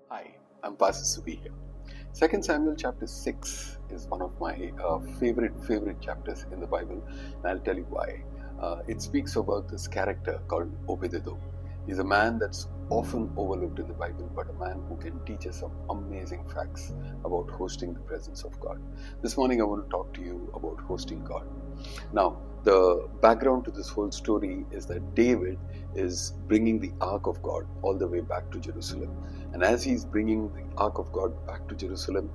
Hi, I'm Pastor Subi here. 2 Samuel chapter 6 is one of my favorite chapters in the Bible, and I'll tell you why. It speaks about this character called Obed-Edom. He's a man that's often overlooked in the Bible, but a man who can teach us some amazing facts about hosting the presence of God. This morning I want to talk to you about hosting God. Now, the background to this whole story is that David is bringing the Ark of God all the way back to Jerusalem. And as he's bringing the Ark of God back to Jerusalem,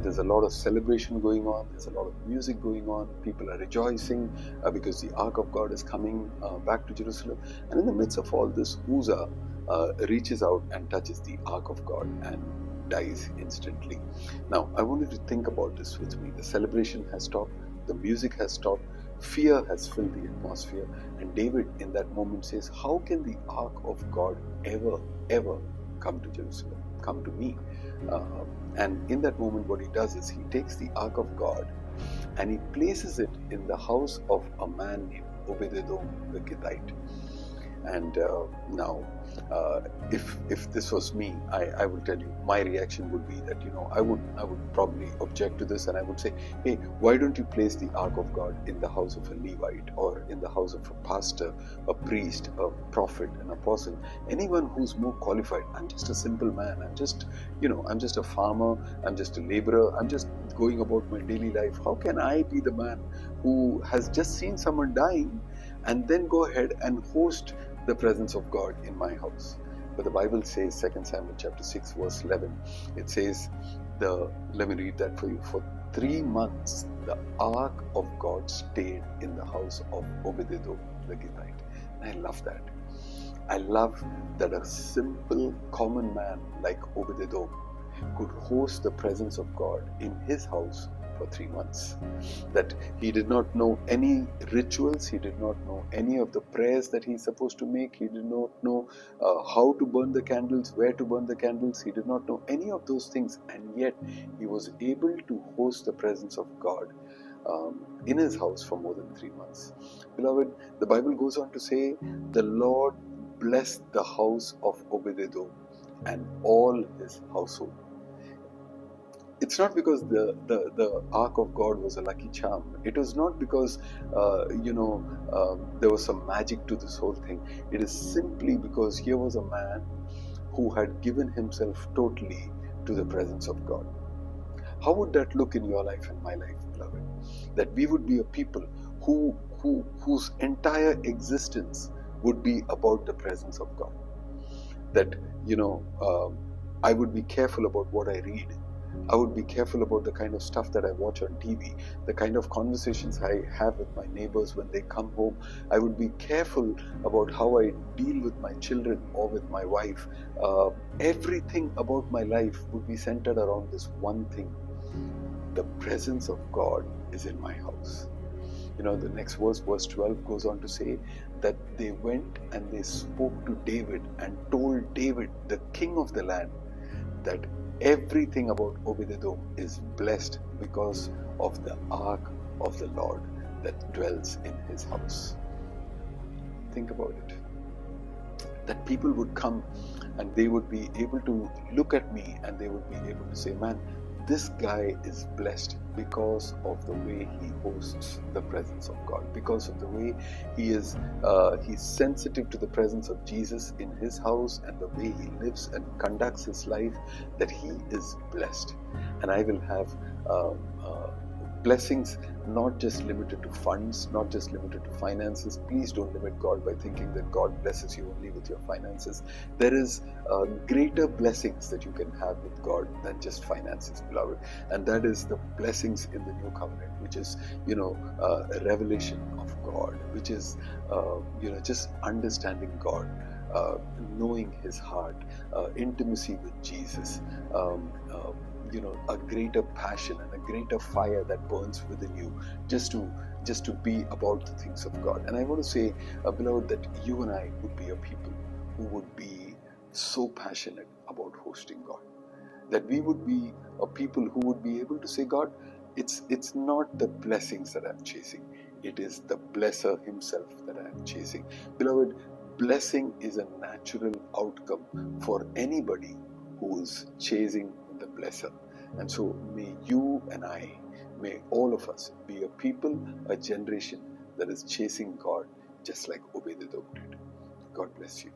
there's a lot of celebration going on, there's a lot of music going on, people are rejoicing because the Ark of God is coming back to Jerusalem. And in the midst of all this, Uzzah reaches out and touches the Ark of God and dies instantly. Now, I want you to think about this with me. The celebration has stopped, the music has stopped, fear has filled the atmosphere, and David in that moment says, how can the Ark of God ever come to Jerusalem, come to me? And in that moment what he does is he takes the Ark of God and he places it in the house of a man named Obed-Edom the Gittite. And now, if this was me, I will tell you, my reaction would be that, I would probably object to this, and I would say, hey, why don't you place the Ark of God in the house of a Levite, or in the house of a pastor, a priest, a prophet, an apostle, anyone who's more qualified? I'm just a simple man. I'm just a farmer. I'm just a laborer. I'm just going about my daily life. How can I be the man who has just seen someone dying and then go ahead and host the presence of God in my house? But the Bible says, 2 Samuel chapter 6 verse 11, it says, let me read that for you. For 3 months the Ark of God stayed in the house of Obed-Edom the Gittite. And I love that. I love that a simple common man like Obed-Edom could host the presence of God in his house for 3 months. That he did not know any rituals, he did not know any of the prayers that he's supposed to make, he did not know how to burn the candles, where to burn the candles, he did not know any of those things, and yet he was able to host the presence of God in his house for more than 3 months. Beloved, the Bible goes on to say, the Lord blessed the house of Obed-Edom and all his household. It's not because the Ark of God was a lucky charm. It was not because there was some magic to this whole thing. It is simply because here was a man who had given himself totally to the presence of God. How would that look in your life and my life, beloved? That we would be a people whose entire existence would be about the presence of God. That I would be careful about what I read. I would be careful about the kind of stuff that I watch on TV, the kind of conversations I have with my neighbors when they come home. I would be careful about how I deal with my children or with my wife. Everything about my life would be centered around this one thing. The presence of God is in my house. The next verse 12, goes on to say that they went and they spoke to David and told David, the king of the land, that everything about Obed-Edom is blessed because of the Ark of the Lord that dwells in his house. Think about it. That people would come and they would be able to look at me and they would be able to say, man, this guy is blessed because of the way he hosts the presence of God, because of the way he's sensitive to the presence of Jesus in his house and the way he lives and conducts his life, that he is blessed. And I will have blessings not just limited to funds, not just limited to finances. Please don't limit God by thinking that God blesses you only with your finances. There is greater blessings that you can have with God than just finances, beloved. And that is the blessings in the new covenant, which is, a revelation of God, which is, just understanding God, knowing his heart, intimacy with Jesus, a greater passion and a greater fire that burns within you just to be about the things of God. And I want to say, beloved, that you and I would be a people who would be so passionate about hosting God, that we would be a people who would be able to say, God, it's not the blessings that I'm chasing, it is the blesser himself that I'm chasing. Beloved, blessing is a natural outcome for anybody who is chasing the blesser. And so may you and I, may all of us be a people, a generation that is chasing God just like Obed-Edom did. God bless you.